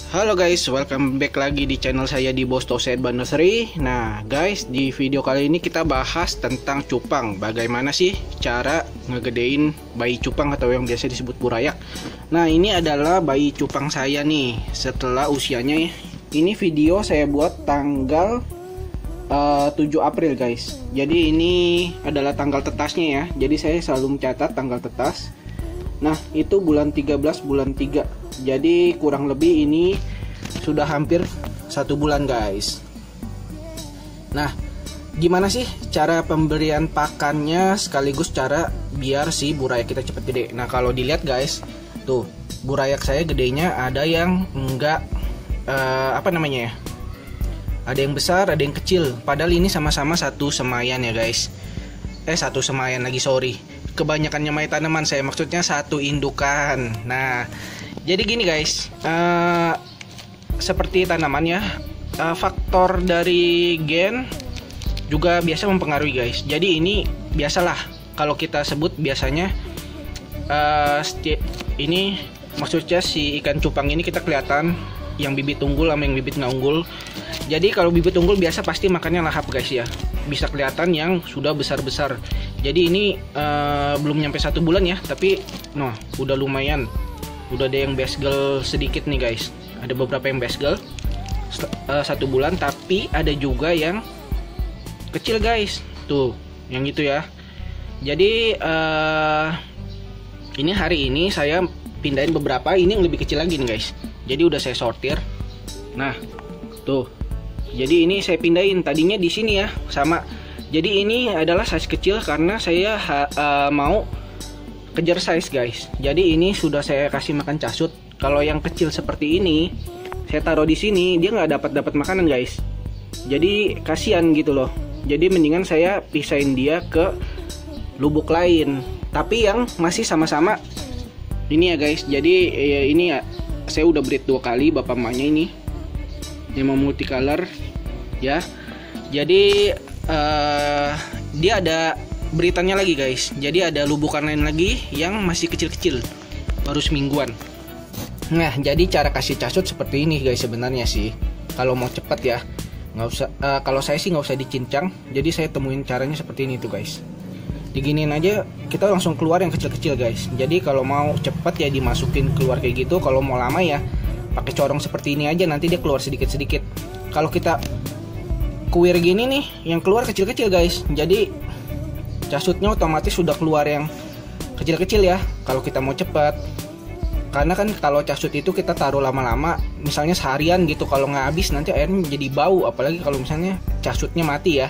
Halo guys, welcome back lagi di channel saya di Bosto Sedban Nursery. Nah guys, di video kali ini kita bahas tentang cupang. Bagaimana sih cara ngegedein bayi cupang atau yang biasa disebut burayak. Nah ini adalah bayi cupang saya nih setelah usianya. Ini video saya buat tanggal 7 April guys. Jadi ini adalah tanggal tetasnya ya. Jadi saya selalu mencatat tanggal tetas. Nah itu bulan 13 bulan 3. Jadi kurang lebih ini sudah hampir 1 bulan guys. Nah gimana sih cara pemberian pakannya sekaligus cara biar si burayak kita cepet gede. Nah kalau dilihat guys, tuh burayak saya gedenya ada yang enggak apa namanya ya, ada yang besar ada yang kecil. Padahal ini sama-sama satu semayan ya guys. Satu semayan lagi, sorry, kebanyakan nyamai tanaman saya, maksudnya satu indukan. Nah jadi gini guys, seperti tanaman ya, faktor dari gen juga biasa mempengaruhi guys. Jadi ini biasalah kalau kita sebut biasanya ini maksudnya si ikan cupang ini kita kelihatan yang bibit unggul sama yang bibit nggak unggul. Jadi kalau bibit unggul biasa pasti makannya lahap guys ya, bisa kelihatan yang sudah besar-besar. Jadi ini belum nyampe 1 bulan ya, tapi noh udah lumayan. Udah ada yang basgel sedikit nih guys. Ada beberapa yang basgel 1 bulan, tapi ada juga yang kecil guys. Tuh, yang gitu ya. Jadi ini hari ini saya pindahin beberapa. Ini yang lebih kecil lagi nih guys. Jadi udah saya sortir. Nah, tuh. Jadi ini saya pindahin. Tadinya di sini ya, sama. Jadi ini adalah size kecil karena saya mau kejar size guys. Jadi ini sudah saya kasih makan casut. Kalau yang kecil seperti ini saya taruh di sini, dia nggak dapat makanan guys. Jadi kasihan gitu loh. Jadi mendingan saya pisahin dia ke lubuk lain, tapi yang masih sama-sama ini ya guys. Jadi ini ya, saya udah breed 2 kali bapak emaknya ini yang mau multicolor ya. Jadi dia ada beritanya lagi guys. Jadi ada lubukan lain lagi yang masih kecil-kecil, baru semingguan. Nah jadi cara kasih casut seperti ini guys sebenarnya sih. Kalau mau cepat ya nggak usah, kalau saya sih nggak usah dicincang. Jadi saya temuin caranya seperti ini tuh guys. Diginiin aja kita langsung keluar yang kecil-kecil guys. Jadi kalau mau cepat ya dimasukin keluar kayak gitu. Kalau mau lama ya pakai corong seperti ini aja, nanti dia keluar sedikit-sedikit. Kalau kita kuir gini nih yang keluar kecil-kecil guys. Jadi casutnya otomatis sudah keluar yang kecil-kecil ya kalau kita mau cepat. Karena kan kalau casut itu kita taruh lama-lama, misalnya seharian gitu, kalau nggak habis nanti airnya jadi bau. Apalagi kalau misalnya casutnya mati ya.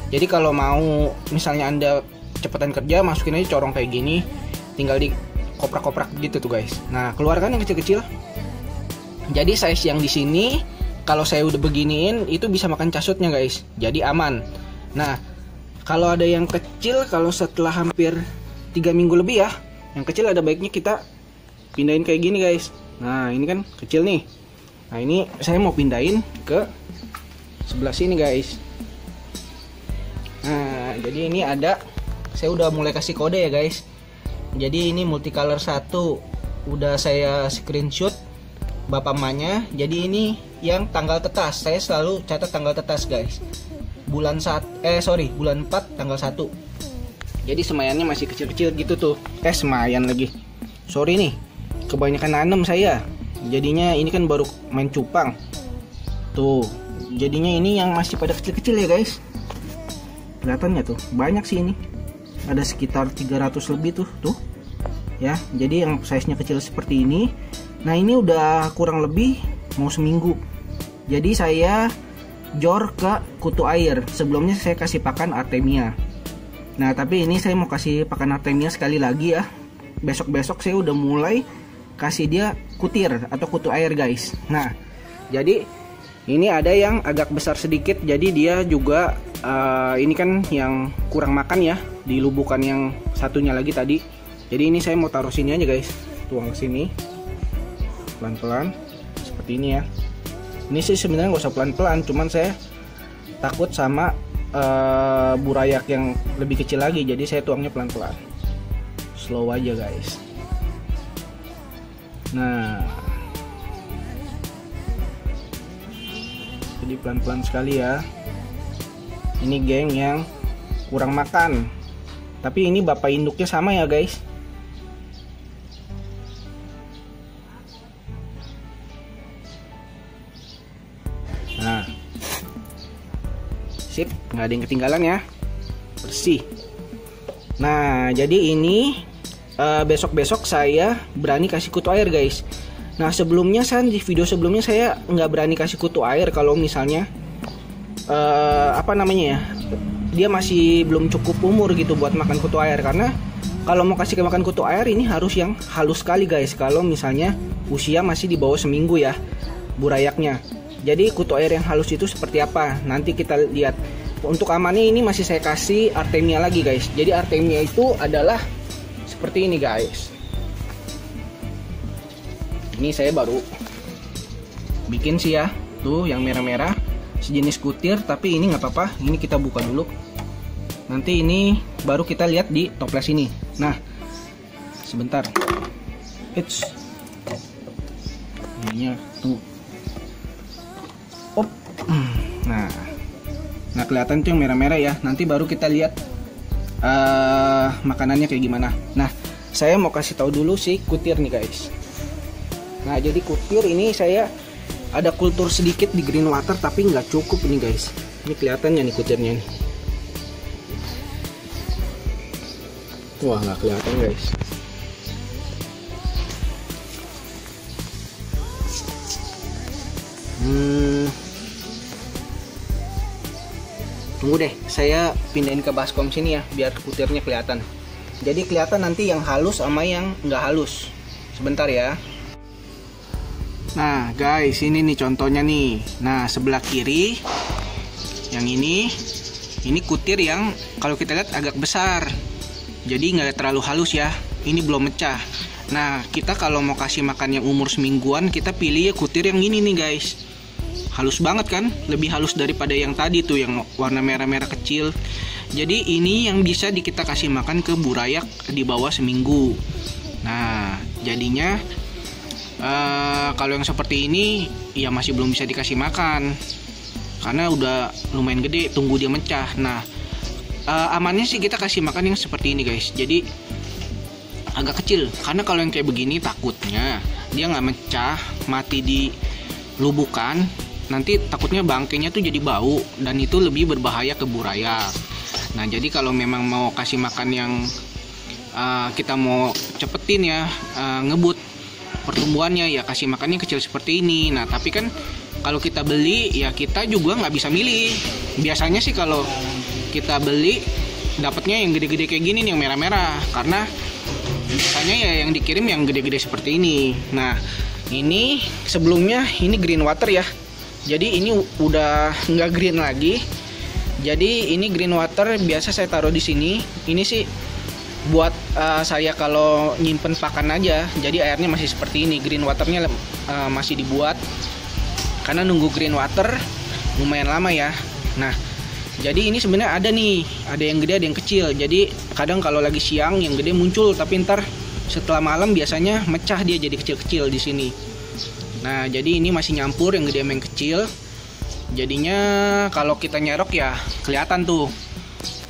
Jadi kalau mau misalnya anda cepetan kerja, masukin aja corong kayak gini, tinggal di koprak-koprak gitu tuh guys. Nah keluarkan yang kecil-kecil. Jadi size yang di sini kalau saya udah beginiin itu bisa makan casutnya guys, jadi aman. Nah kalau ada yang kecil, kalau setelah hampir 3 minggu lebih ya, yang kecil ada baiknya kita pindahin kayak gini guys. Nah ini kan kecil nih. Nah ini saya mau pindahin ke sebelah sini guys. Nah jadi ini ada, saya udah mulai kasih kode ya guys. Jadi ini multicolor 1 udah saya screenshot bapak emaknya. Jadi ini yang tanggal tetas, saya selalu catat tanggal tetas guys. Bulan 4 tanggal 1. Jadi semayannya masih kecil-kecil gitu tuh. Semayan lagi, sorry nih, kebanyakan nanem saya. Jadinya ini kan baru main cupang tuh. Jadinya ini yang masih pada kecil-kecil ya guys. Kelihatannya tuh banyak sih ini. Ada sekitar 300 lebih tuh ya. Jadi yang size nya kecil seperti ini. Nah ini udah kurang lebih mau seminggu. Jadi saya jor ke kutu air. Sebelumnya saya kasih pakan Artemia. Nah tapi ini saya mau kasih pakan Artemia sekali lagi ya. Besok-besok saya udah mulai kasih dia kutir atau kutu air guys. Nah jadi ini ada yang agak besar sedikit. Jadi dia juga ini kan yang kurang makan ya, di lubukan yang satunya lagi tadi. Jadi ini saya mau taruh sini aja guys. Tuang ke sini pelan-pelan seperti ini ya. Ini sih sebenarnya nggak usah pelan-pelan, cuman saya takut sama burayak yang lebih kecil lagi, jadi saya tuangnya pelan-pelan, slow aja guys. Nah Jadi pelan-pelan sekali ya. Ini geng yang kurang makan. Tapi ini bapak induknya sama ya guys. Nah, sip, nggak ada yang ketinggalan ya, bersih. Nah, jadi ini besok-besok saya berani kasih kutu air guys. Nah, sebelumnya di video sebelumnya saya nggak berani kasih kutu air kalau misalnya dia masih belum cukup umur gitu buat makan kutu air. Karena kalau mau kasih makan kutu air ini harus yang halus sekali guys. Kalau misalnya usia masih di bawah seminggu ya burayaknya. Jadi kutu air yang halus itu seperti apa? Nanti kita lihat. Untuk amannya ini masih saya kasih Artemia lagi guys. Jadi Artemia itu adalah seperti ini guys. Ini saya baru bikin sih ya. Tuh yang merah-merah sejenis kutir, tapi ini nggak apa-apa. Ini kita buka dulu. Nanti ini baru kita lihat di toples ini. Nah, sebentar. Ininya tuh. Op. Nah kelihatan tuh yang merah-merah ya. Nanti baru kita lihat makanannya kayak gimana. Nah, saya mau kasih tahu dulu si kutir nih guys. Nah, jadi kutir ini saya ada kultur sedikit di green water, tapi nggak cukup ini guys. Ini kelihatannya nih kutirnya nih. Wah, nggak kelihatan guys. Tunggu deh, saya pindahin ke baskom sini ya, biar kutirnya kelihatan. Jadi kelihatan nanti yang halus sama yang nggak halus. Sebentar ya. Nah guys, ini nih contohnya nih. Nah, sebelah kiri yang ini kutir yang kalau kita lihat agak besar. Jadi nggak terlalu halus ya. Ini belum mecah. Nah, kita kalau mau kasih makan yang umur semingguan, kita pilih ya kutir yang ini nih guys. Halus banget kan, lebih halus daripada yang tadi tuh yang warna merah-merah kecil. Jadi ini yang bisa kita kasih makan ke burayak di bawah seminggu. Nah, jadinya kalau yang seperti ini ya masih belum bisa dikasih makan karena udah lumayan gede, tunggu dia mecah. Nah, amannya sih kita kasih makan yang seperti ini guys. Jadi agak kecil, karena kalau yang kayak begini takutnya dia nggak mecah, mati di lubukan. Nanti takutnya bangkainya tuh jadi bau dan itu lebih berbahaya ke burayak. Nah, jadi kalau memang mau kasih makan yang kita mau cepetin ya, ngebut pertumbuhannya, ya kasih makannya kecil seperti ini. Nah, tapi kan kalau kita beli ya kita juga nggak bisa milih. Biasanya sih kalau kita beli dapatnya yang gede-gede kayak gini nih, yang merah-merah, karena biasanya ya yang dikirim yang gede-gede seperti ini. Nah, ini sebelumnya ini green water ya. Jadi ini udah nggak green lagi. Jadi ini green water biasa saya taruh di sini. Ini sih buat saya kalau nyimpen pakan aja. Jadi airnya masih seperti ini. Green waternya masih dibuat karena nunggu green water lumayan lama ya. Nah, jadi ini sebenarnya ada yang gede, ada yang kecil. Jadi kadang kalau lagi siang yang gede muncul, tapi ntar setelah malam biasanya mecah dia jadi kecil-kecil di sini. Nah, jadi ini masih nyampur yang gede sama yang kecil. Jadinya kalau kita nyerok ya kelihatan tuh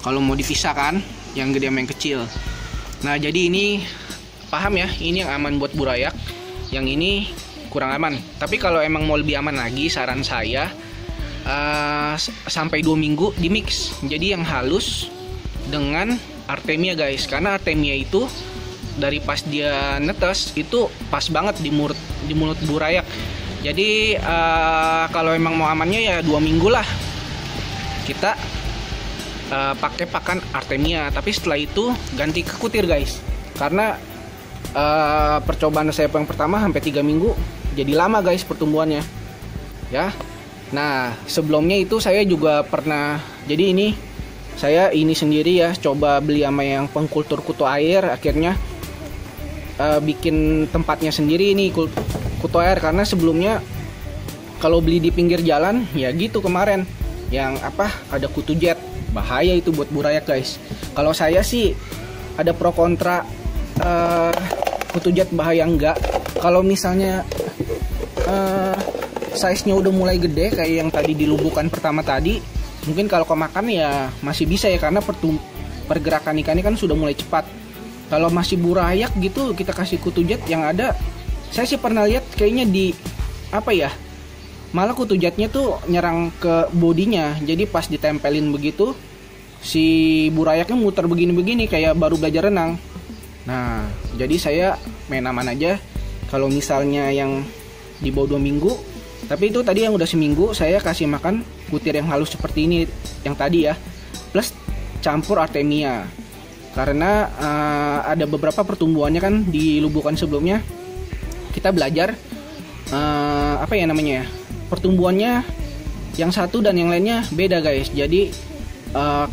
kalau mau dipisah kan yang gede sama yang kecil. Nah, jadi ini paham ya, ini yang aman buat burayak, yang ini kurang aman. Tapi kalau emang mau lebih aman lagi, saran saya sampai 2 minggu di mix. Jadi yang halus dengan Artemia guys, karena Artemia itu dari pas dia netes itu pas banget di mulut burayak. Jadi kalau emang mau amannya ya 2 minggu lah kita pakai pakan Artemia. Tapi setelah itu ganti ke kutir guys, karena percobaan saya yang pertama sampai 3 minggu jadi lama guys pertumbuhannya ya. Nah, sebelumnya itu saya juga pernah, jadi ini saya ini sendiri ya, coba beli sama yang pengkultur kutu air. Akhirnya bikin tempatnya sendiri ini kutu air, karena sebelumnya kalau beli di pinggir jalan ya gitu kemarin yang ada kutu jet, bahaya itu buat burayak guys. Kalau saya sih ada pro kontra, kutu jet bahaya enggak. Kalau misalnya size-nya udah mulai gede kayak yang tadi di lubukan pertama tadi, mungkin kalau kemakan ya masih bisa ya, karena pergerakan ikannya kan sudah mulai cepat. Kalau masih burayak gitu kita kasih kutu jet, yang ada saya sih pernah lihat kayaknya di apa ya, malah kutu jetnya tuh nyerang ke bodinya. Jadi pas ditempelin begitu si burayaknya muter begini-begini kayak baru belajar renang. Nah jadi saya main aman aja. Kalau misalnya yang di bawah 2 minggu, tapi itu tadi yang udah seminggu, saya kasih makan kutir yang halus seperti ini yang tadi ya, plus campur artemia. Karena ada beberapa pertumbuhannya kan di lubukan sebelumnya kita belajar apa ya namanya ya, pertumbuhannya yang satu dan yang lainnya beda guys. Jadi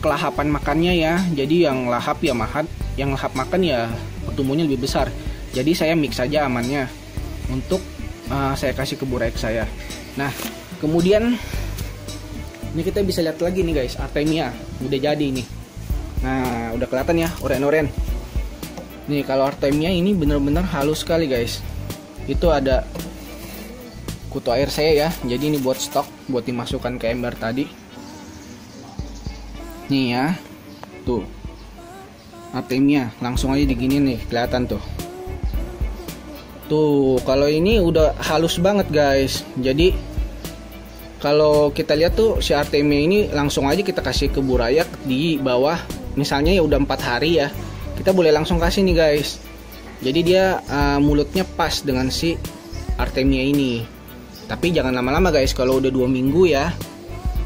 kelahapan makannya ya, jadi yang lahap ya mahat, yang lahap makan ya pertumbuhannya lebih besar. Jadi saya mix saja amannya untuk saya kasih ke burayak saya. Nah kemudian ini kita bisa lihat lagi nih guys, artemia udah jadi nih. Nah udah kelihatan ya oren-oren. Nih kalau artemia ini bener-bener halus sekali guys. Itu ada kutu air saya ya, jadi ini buat stok, buat dimasukkan ke ember tadi. Nih ya, tuh artemia langsung aja diginiin nih, kelihatan tuh. Tuh kalau ini udah halus banget guys. Jadi kalau kita lihat tuh si artemia ini langsung aja kita kasih ke burayak di bawah. Misalnya ya udah 4 hari ya, kita boleh langsung kasih nih guys. Jadi dia mulutnya pas dengan si artemia ini. Tapi jangan lama-lama guys, kalau udah 2 minggu ya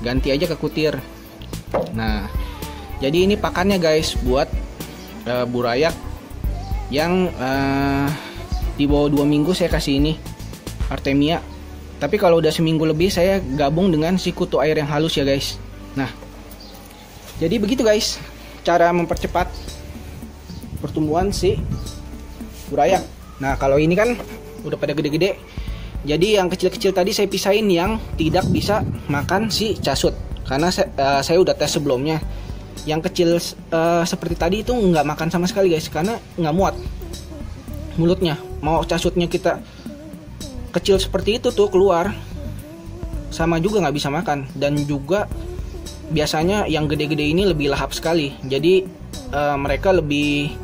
ganti aja ke kutir. Nah jadi ini pakannya guys buat burayak yang di bawah 2 minggu saya kasih ini artemia. Tapi kalau udah seminggu lebih saya gabung dengan si kutu air yang halus ya guys. Nah jadi begitu guys cara mempercepat pertumbuhan si burayak. Nah kalau ini kan udah pada gede-gede, jadi yang kecil-kecil tadi saya pisahin yang tidak bisa makan si casut, karena saya udah tes sebelumnya. Yang kecil seperti tadi itu nggak makan sama sekali guys, karena nggak muat mulutnya. Mau casutnya kita kecil seperti itu tuh keluar, sama juga nggak bisa makan. Dan juga biasanya yang gede-gede ini lebih lahap sekali, jadi mereka lebih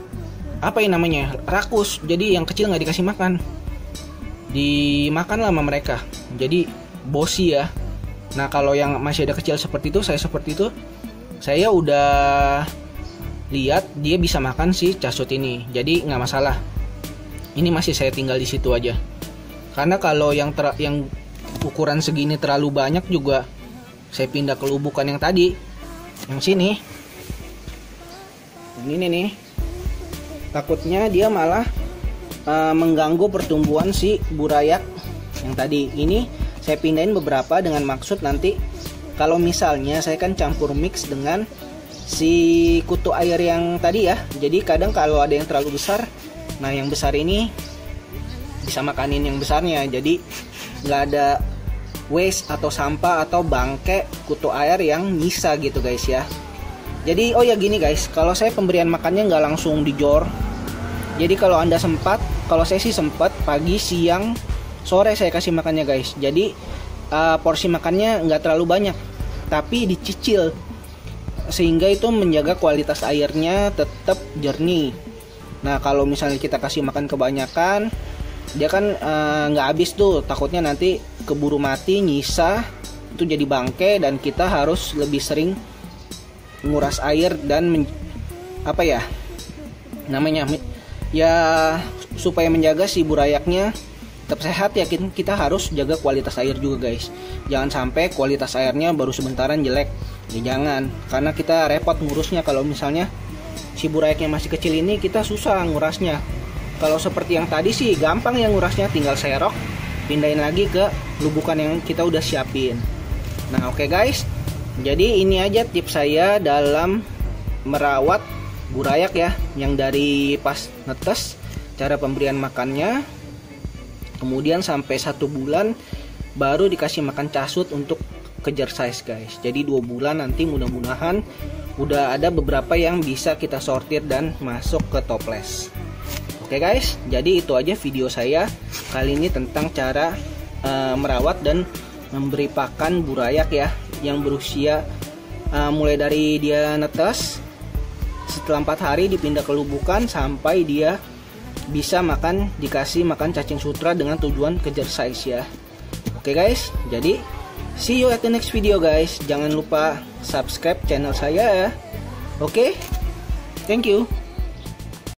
apa ya namanya, rakus. Jadi yang kecil nggak dikasih makan, dimakan sama mereka, jadi bosi ya. Nah kalau yang masih ada kecil seperti itu, saya seperti itu, saya udah lihat dia bisa makan si casut ini, jadi nggak masalah. Ini masih saya tinggal di situ aja, karena kalau yang ukuran segini terlalu banyak juga saya pindah ke lubukan yang tadi, yang sini. Ini nih, takutnya dia malah mengganggu pertumbuhan si burayak yang tadi. Ini saya pindahin beberapa dengan maksud nanti kalau misalnya saya kan campur mix dengan si kutu air yang tadi ya. Jadi kadang kalau ada yang terlalu besar, nah yang besar ini bisa makanin yang besarnya, jadi nggak ada waste atau sampah atau bangke kutu air yang nyisa gitu guys ya. Jadi oh ya gini guys, kalau saya pemberian makannya nggak langsung dijor. Jadi kalau anda sempat, kalau saya sih sempat pagi, siang, sore saya kasih makannya guys. Jadi porsi makannya nggak terlalu banyak, tapi dicicil, sehingga itu menjaga kualitas airnya tetap jernih. Nah kalau misalnya kita kasih makan kebanyakan, dia kan nggak habis tuh, takutnya nanti keburu mati, nyisa, itu jadi bangke, dan kita harus lebih sering nguras air dan apa ya namanya ya, supaya menjaga si burayaknya tetap sehat ya, kita harus jaga kualitas air juga guys. Jangan sampai kualitas airnya baru sebentaran jelek ya, jangan, karena kita repot ngurusnya. Kalau misalnya si burayaknya masih kecil ini, kita susah ngurasnya. Kalau seperti yang tadi sih gampang ya ngurasnya, tinggal serok, pindahin lagi ke lubukan yang kita udah siapin. Nah oke guys, jadi ini aja tips saya dalam merawat burayak ya, yang dari pas netes, cara pemberian makannya, kemudian sampai 1 bulan baru dikasih makan casut untuk kejar size guys. Jadi 2 bulan nanti mudah-mudahan udah ada beberapa yang bisa kita sortir dan masuk ke toples. Oke guys, jadi itu aja video saya kali ini tentang cara merawat dan memberi pakan burayak ya, yang berusia mulai dari dia netes, setelah 4 hari dipindah ke lubukan sampai dia bisa makan, dikasih makan cacing sutra dengan tujuan kejar size ya. Oke guys, jadi see you at the next video guys. Jangan lupa subscribe channel saya ya. Oke, thank you.